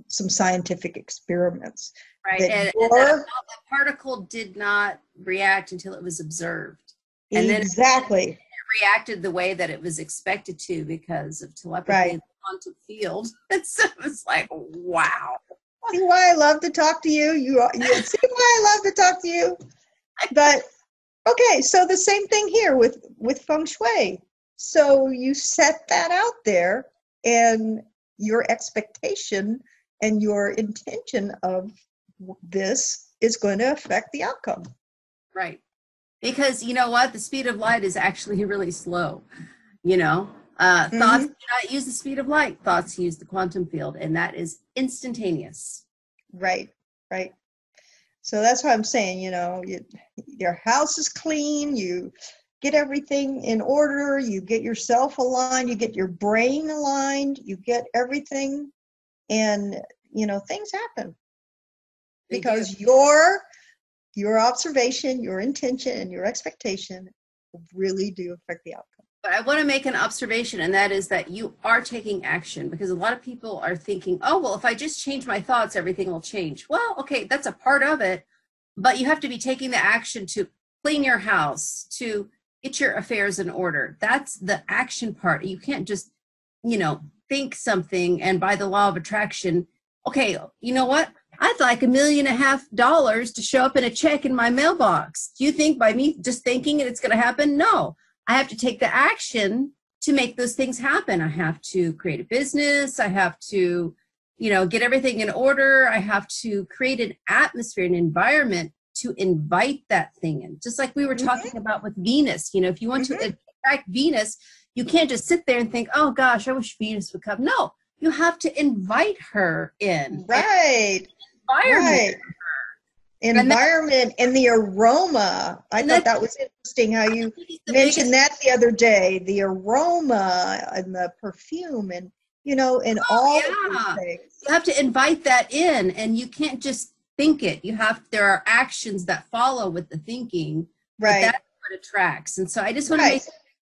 some scientific experiments. Right. That And that particle did not react until it was observed. And exactly. Then it reacted the way that it was expected to because of telepathy right. in the quantum field. And so it's like, wow. See why I love to talk to you? You see why I love to talk to you? But okay, so the same thing here with Feng Shui. So you set that out there, and your expectation and your intention of this is going to affect the outcome. Right. Because you know what? The speed of light is actually really slow. You know, thoughts do not use the speed of light. Thoughts use the quantum field, and that is instantaneous. Right, right. So that's what I'm saying, your house is clean, you get everything in order, you get yourself aligned, you get your brain aligned, you get everything, and, things happen. Because your observation, your intention, and your expectation really do affect the outcome. But I want to make an observation, and that is that you are taking action, because a lot of people are thinking, oh, well, if I just change my thoughts, everything will change. Well, okay, that's a part of it, but you have to be taking the action to clean your house, to get your affairs in order. That's the action part. You can't just, think something and by the law of attraction, okay, you know what? I'd like $1.5 million to show up in a check in my mailbox. Do you think by me just thinking it's going to happen? No. I have to take the action to make those things happen. I have to create a business. I have to, get everything in order. I have to create an atmosphere, an environment to invite that thing in. Just like we were talking about with Venus. If you want to attract Venus, you can't just sit there and think, oh gosh, I wish Venus would come. No, you have to invite her in. Right. Environment. Right. Environment and the aroma. I thought that was interesting how you mentioned that the other day. The aroma and the perfume and and all of these things. You have to invite that in, and you can't just think it. there are actions that follow with the thinking. Right. That's what attracts. And so I just want to make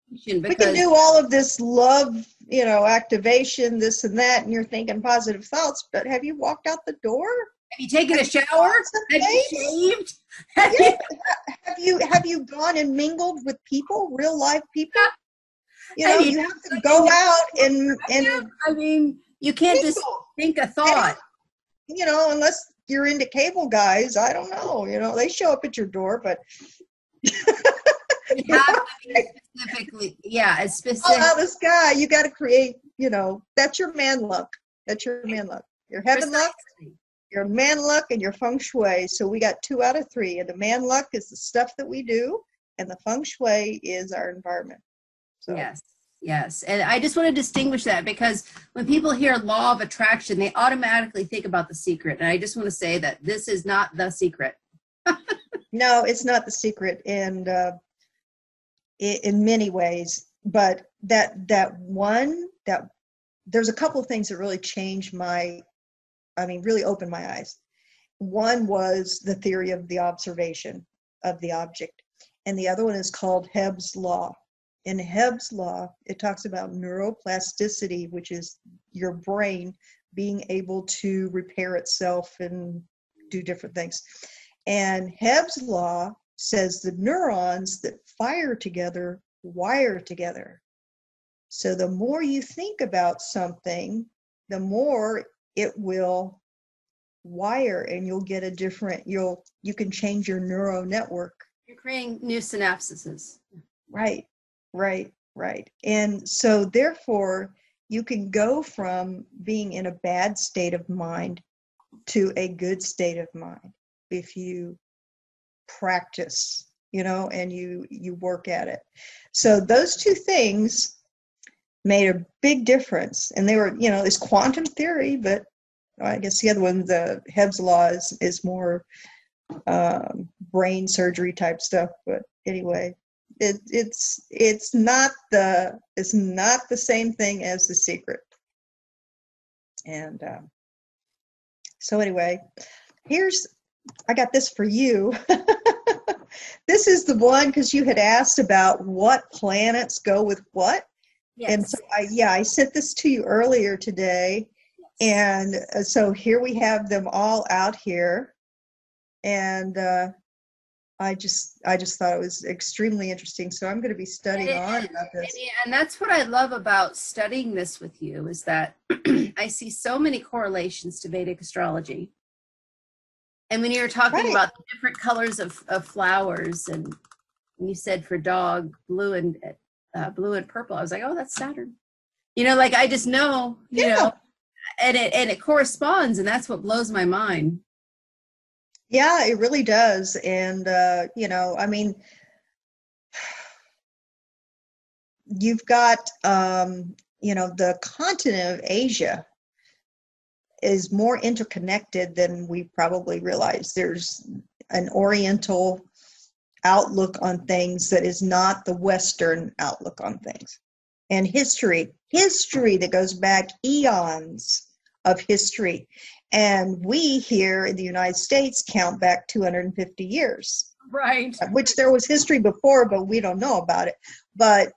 because we can do all of this love, activation, this and that, and you're thinking positive thoughts, but have you walked out the door? Have you taken a shower? Have you shaved? Have you gone and mingled with people, real life people? You have to go out and I mean, you can't just think a thought. And, unless you're into cable guys, I don't know. They show up at your door, but you have to be specifically, specific. Oh, this guy, you got to create. That's your man luck. That's your man luck. Your heaven luck. Your man luck and your feng shui. So we got 2 out of 3. And the man luck is the stuff that we do, and the feng shui is our environment. So. Yes. And I just want to distinguish that, because when people hear law of attraction, they automatically think about The Secret. And I just want to say that this is not The Secret. No, it's not The Secret, and in many ways. But that there's a couple of things that really changed really opened my eyes. One was the theory of the observation of the object. And the other one is called Hebb's Law. In Hebb's Law, it talks about neuroplasticity, which is your brain being able to repair itself and do different things. And Hebb's Law says the neurons that fire together wire together. So the more you think about something, the more it will wire, and you'll get a different, you can change your neural network. You're creating new synapses. Right. And so therefore, you can go from being in a bad state of mind to a good state of mind if you practice, and you work at it. So those 2 things made a big difference. And they were, it's quantum theory, but I guess the other one, the Hebb's Law, is more brain surgery type stuff. But anyway, it's not the same thing as The Secret. And so anyway, I got this for you. This is the one because you had asked about what planets go with what. Yes. And so I sent this to you earlier today. And so here we have them all out here. And I just thought it was extremely interesting. So I'm going to be studying on about this. And that's what I love about studying this with you is that I see so many correlations to Vedic astrology. And when you were talking about the different colors of flowers, and you said for dog, blue and purple, I was like, oh, that's Saturn. You know, like I just know, you know, and it corresponds, and that's what blows my mind. Yeah, it really does. And, you know, I mean, you've got, you know, the continent of Asia is more interconnected than we probably realize. There's an Oriental outlook on things that is not the Western outlook on things. And history that goes back eons of history. And we here in the United States count back 250 years. Right. Which there was history before, but we don't know about it. But,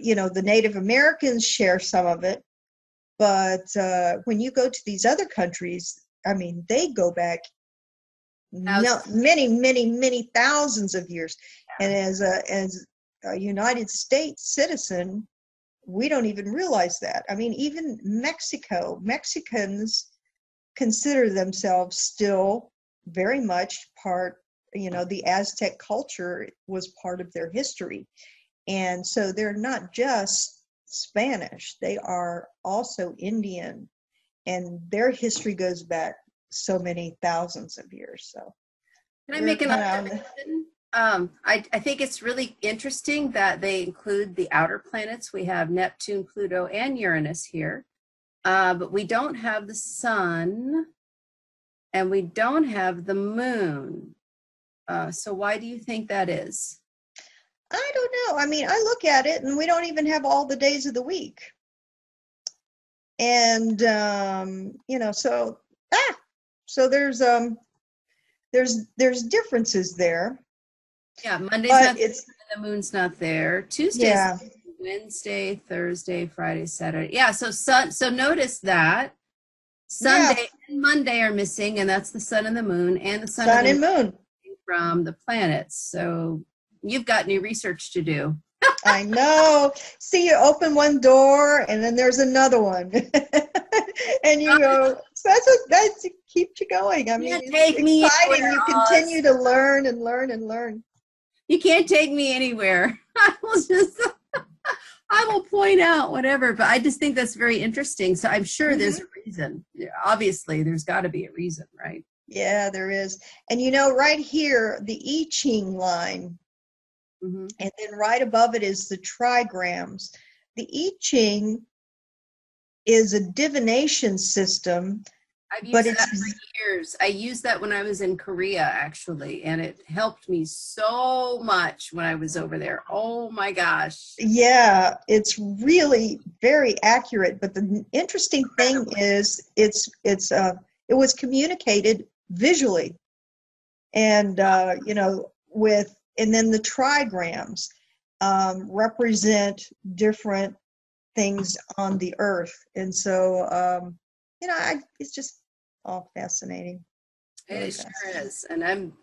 you know, the Native Americans share some of it. But when you go to these other countries, I mean, they go back many thousands of years. And as a United States citizen, we don't even realize that. I mean, even Mexicans consider themselves still very much part, you know, the Aztec culture was part of their history. And so they're not just Spanish, they are also Indian, and their history goes back so many thousands of years. So can I make an observation? I think it's really interesting that they include the outer planets. We have Neptune, Pluto, and Uranus here, but we don't have the sun, and we don't have the moon. So why do you think that is? I don't know. I mean, I look at it and we don't even have all the days of the week. And, you know, so there's differences there. Yeah, Monday's not there, the moon's not there. Tuesday's Wednesday, Thursday, Friday, Saturday. Yeah, so notice that Sunday and Monday are missing, and that's the sun and the moon, and the sun and moon from the planets. So you've got new research to do. I know. See, you open one door and then there's another one. And you go, so that's keeps you going. I mean, it's exciting. You continue to learn and learn and learn. You can't take me anywhere. I will point out whatever, but I just think that's very interesting. So I'm sure there's a reason. Yeah, obviously, there's got to be a reason, right? Yeah, there is. And you know, right here, the I Ching line, and then right above it is the trigrams. The I Ching is a divination system. I've used that for years. I used that when I was in Korea, actually, and it helped me so much when I was over there. Oh my gosh. Yeah, it's really very accurate. But the interesting thing is it was communicated visually. And, you know, and then the trigrams represent different things on the earth. And so, you know, it's just all fascinating. It sure is. And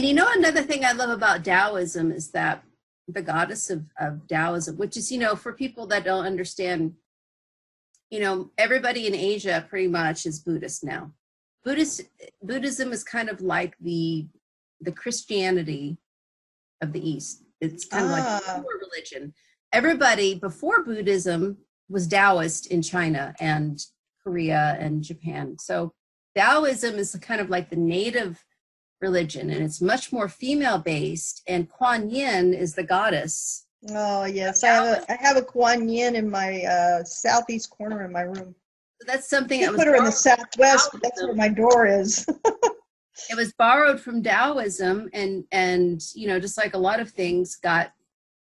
you know, another thing I love about Taoism is that the goddess of Taoism, which is, you know, for people that don't understand, you know, everybody in Asia pretty much is Buddhist now. Buddhism is kind of like the Christianity of the East. It's kind of like a pure religion. Everybody before Buddhism was Taoist in China and Korea and Japan. So Taoism is kind of like the native religion, and it's much more female-based, and Kuan Yin is the goddess. Oh, yes. I have a Kuan Yin in my southeast corner in my room. So that's something I put her in the southwest, but that's where my door is. It was borrowed from Taoism, and you know, just like a lot of things got,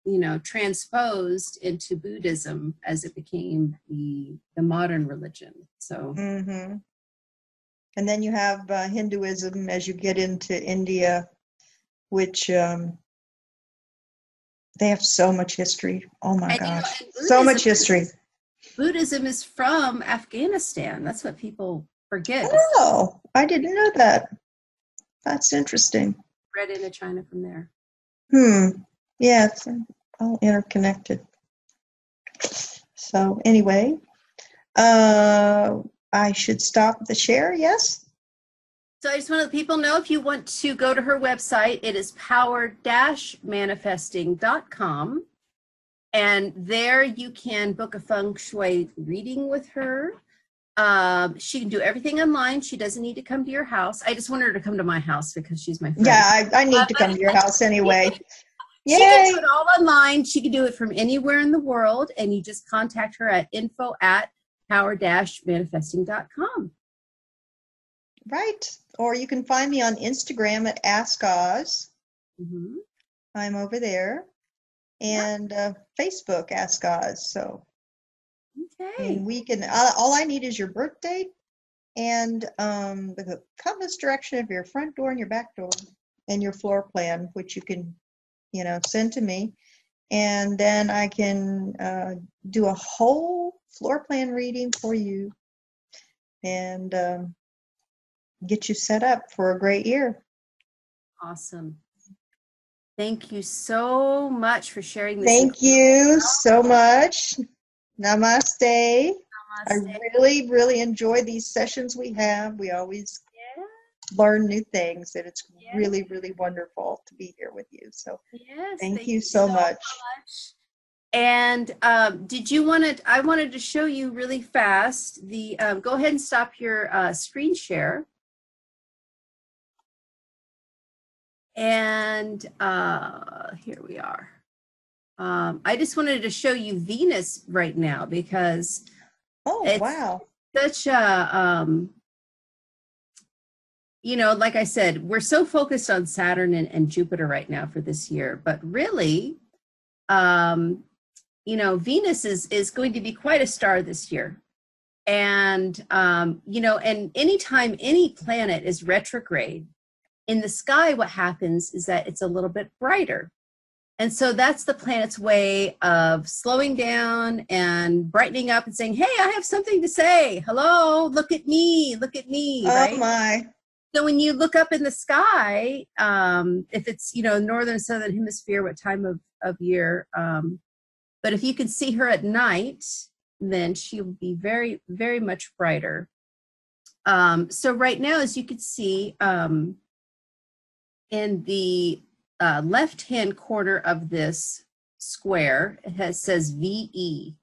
you know, transposed into Buddhism as it became the modern religion. So and then you have Hinduism as you get into India, which they have so much history. Oh my And, gosh, and so much history. Buddhism is from Afghanistan. That's what people forget. Oh, I didn't know that. That's interesting. Spread into China from there. Yeah, it's all interconnected. So anyway, I should stop the share, yes? So I just want to let people know, if you want to go to her website, it is power-manifesting.com. And there you can book a feng shui reading with her. She can do everything online. She doesn't need to come to your house. I just want her to come to my house because she's my friend. Yeah, I need to come to your house anyway. She can do it all online. She can do it from anywhere in the world. And you just contact her at info@power-manifesting.com. Right. Or you can find me on Instagram at Ask Oz. Mm-hmm. I'm over there. And Facebook, Ask Oz. So okay. and we can, all I need is your birth date and the compass direction of your front door and your back door and your floor plan, which you can, send to me. And then I can do a whole floor plan reading for you and get you set up for a great year. Awesome. Thank you so much for sharing this. Thank you so much. Namaste. Namaste. I really, really enjoy these sessions we have. We always learn new things, and it's really, really wonderful to be here with you. So thank you so much. And did you want to, I wanted to show you really fast the, go ahead and stop your screen share. And here we are. I just wanted to show you Venus right now because it's such a, like I said, we're so focused on Saturn and Jupiter right now for this year, but really, Venus is going to be quite a star this year. And, and anytime any planet is retrograde in the sky, what happens is that it's a little bit brighter. And so that's the planet's way of slowing down and brightening up and saying, hey, I have something to say. Hello, look at me, right? Oh my. So when you look up in the sky, if it's, northern, southern hemisphere, what time of year, but if you can see her at night, then she'll be very, very much brighter. So right now, as you can see, in the left-hand corner of this square, it says VE,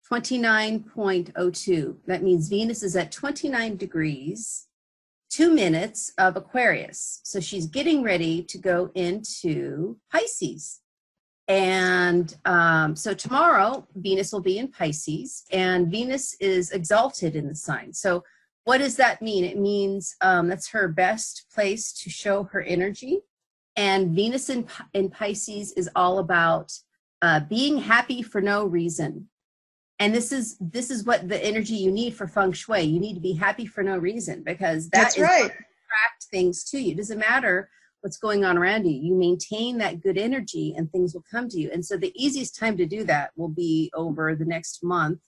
29.02. That means Venus is at 29 degrees, 2 minutes of Aquarius. So she's getting ready to go into Pisces. And so tomorrow, Venus will be in Pisces, and Venus is exalted in the sign. So what does that mean? It means that's her best place to show her energy. And Venus in Pisces is all about being happy for no reason. And this is what the energy you need for feng shui. You need to be happy for no reason, because that's right. What attract things to you. It doesn't matter what's going on around you. You maintain that good energy and things will come to you. And so the easiest time to do that will be over the next month,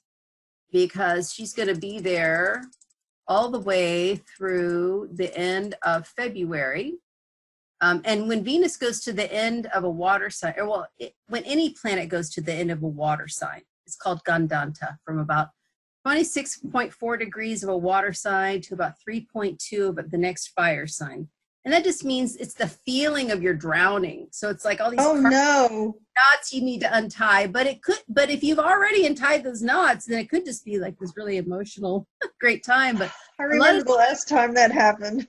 because she's going to be there all the way through the end of February. And when Venus goes to the end of a water sign, or when any planet goes to the end of a water sign, it's called Gandanta, from about 26.4 degrees of a water sign to about 3.2 of the next fire sign. And that just means it's the feeling of you're drowning. So it's like all these knots you need to untie. But if you've already untied those knots, then it could just be like this really emotional, great time. But I remember the last time that happened.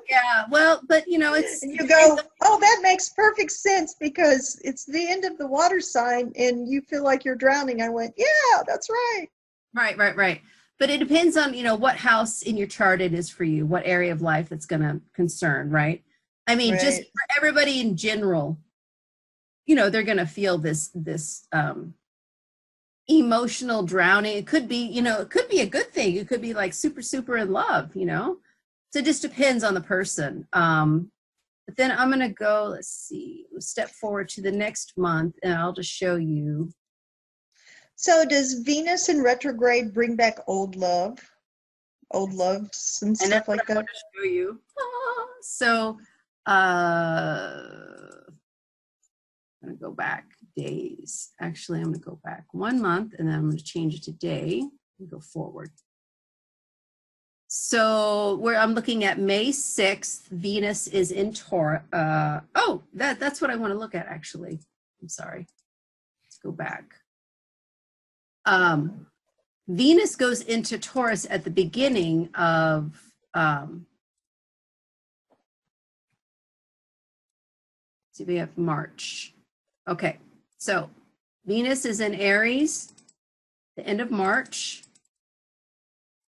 Yeah, well, but it's... And you go, oh, that makes perfect sense, because it's the end of the water sign and you feel like you're drowning. I went, yeah, that's right. Right. But it depends on, what house in your chart it is for you, what area of life it's going to concern, right? I mean, just for everybody in general, they're going to feel this emotional drowning. It could be, it could be a good thing. It could be like super, super in love, So it just depends on the person. But then I'm going to go, let's see, we'll step forward to the next month, and I'll just show you. So does Venus in retrograde bring back old loves and stuff like that? I'm going to show you. So I'm going to go back days. Actually, I'm going to go back 1 month, and then I'm going to change it to day and go forward. So where I'm looking at May 6th, Venus is in Taurus. Oh, that's what I want to look at, actually. I'm sorry. Let's go back. Venus goes into Taurus at the beginning of see, we have March. Okay, so Venus is in Aries, the end of March.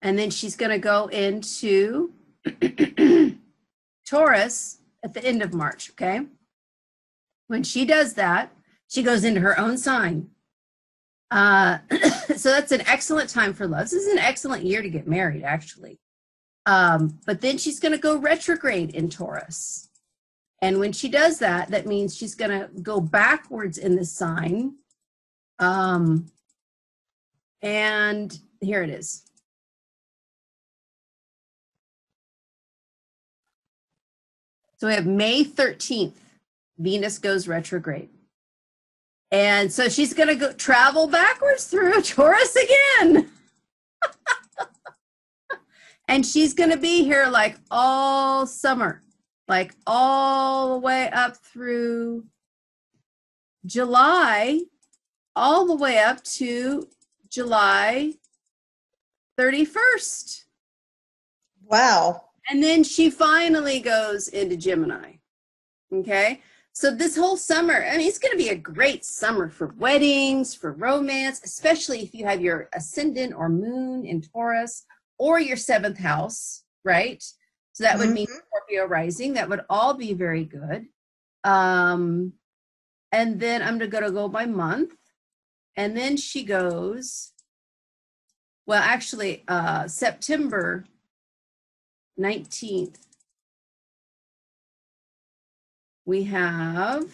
And then she's going to go into Taurus at the end of March, okay? When she does that, she goes into her own sign. So that's an excellent time for love. This is an excellent year to get married, actually. But then she's going to go retrograde in Taurus. And when she does that, that means she's going to go backwards in the sign. And here it is. So we have May 13th, Venus goes retrograde. And so she's going to go travel backwards through Taurus again. And she's going to be here like all summer, like all the way up through July, all the way up to July 31st. Wow. And then she finally goes into Gemini. Okay. So this whole summer, I mean, it's going to be a great summer for weddings, for romance, especially if you have your ascendant or moon in Taurus or your 7th house, right? So that would mean Scorpio rising. That would all be very good. And then I'm going to go by month. And then she goes, well, actually, September 19th, we have,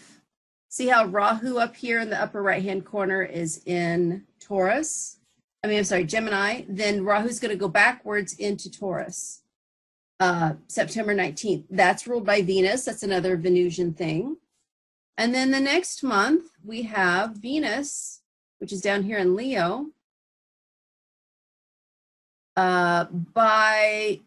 see how Rahu up here in the upper right-hand corner is in Taurus? I'm sorry, Gemini. Then Rahu's going to go backwards into Taurus, September 19th. That's ruled by Venus. That's another Venusian thing. And then the next month, we have Venus, which is down here in Leo. By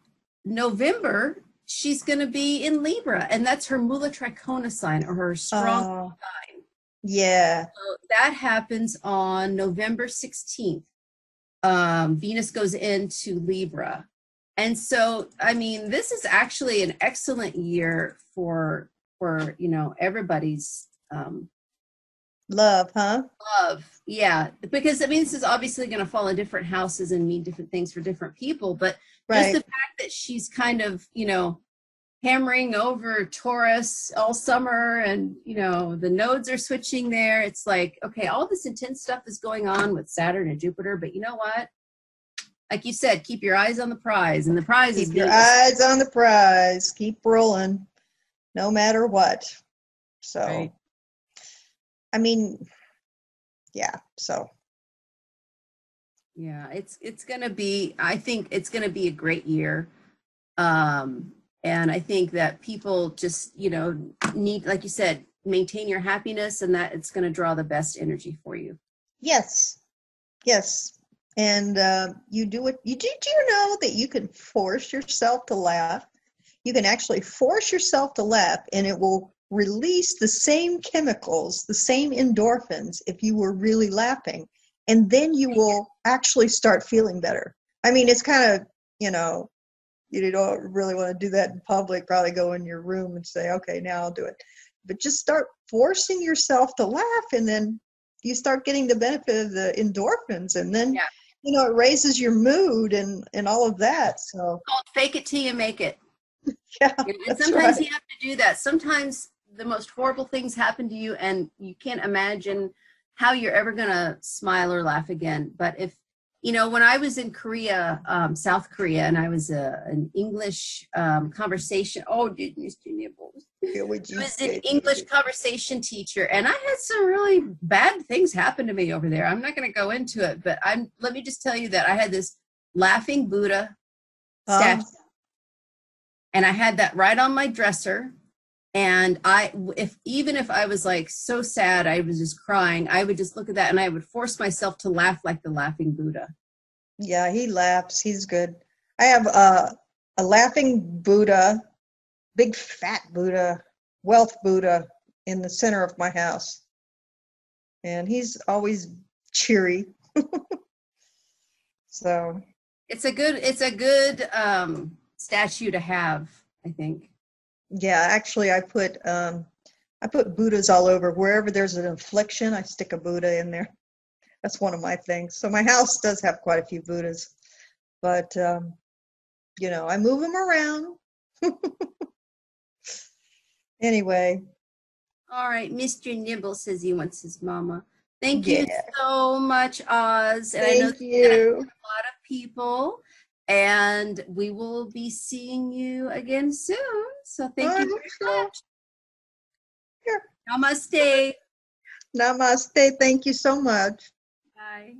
November, she's going to be in Libra, and that's her Mula Tricona sign, or her strong sign. Yeah. So that happens on November 16th. Venus goes into Libra. And so, I mean, this is actually an excellent year for you know, everybody's love, huh? Love, yeah. Because, I mean, this is obviously going to fall in different houses and mean different things for different people, but just the fact that she's kind of, you know, hammering over Taurus all summer, and, you know, the nodes are switching there. It's like, okay, all this intense stuff is going on with Saturn and Jupiter, but you know what? Like you said, keep your eyes on the prize, and the prize is your eyes on the prize. Keep rolling, no matter what. So, right. I mean, yeah. So, yeah, it's gonna be. I think it's gonna be a great year. And I think that people just, you know, need, like you said, maintain your happiness, and that it's going to draw the best energy for you. Yes. Yes. And you do it. Do you know that you can force yourself to laugh? You can actually force yourself to laugh, and it will release the same chemicals, the same endorphins, if you were really laughing. And then you will actually start feeling better. I mean, it's kind of, you know, you don't really want to do that in public, probably go in your room and say, okay, now I'll do it. But just start forcing yourself to laugh, and then you start getting the benefit of the endorphins, and then, you know, it raises your mood and all of that. So it's called fake it till you make it. Yeah, and sometimes you have to do that. Sometimes the most horrible things happen to you, and you can't imagine how you're ever going to smile or laugh again. But if, you know, when I was in Korea, South Korea, and I was an English conversation. Oh, did Mr. Nibbles? Hear what I you was an say. English conversation teacher, and I had some really bad things happen to me over there. I'm not going to go into it, but let me just tell you that I had this laughing Buddha statue, and I had that right on my dresser. And even if I was like so sad, I was just crying, I would just look at that and I would force myself to laugh like the laughing Buddha. Yeah, he laughs. He's good. I have a laughing Buddha, big fat Buddha, wealth Buddha in the center of my house. And he's always cheery. So it's a good statue to have, I think. Yeah, actually I put Buddhas all over. Wherever there's an affliction, I stick a Buddha in there. That's one of my things. So my house does have quite a few Buddhas, but you know, I move them around. Anyway. All right, Mr. Nibble says he wants his mama. Thank you so much, Oz. And I know you. A lot of people, and we will be seeing you again soon. So thank you very much. Here. Namaste. Namaste. Thank you so much. Bye.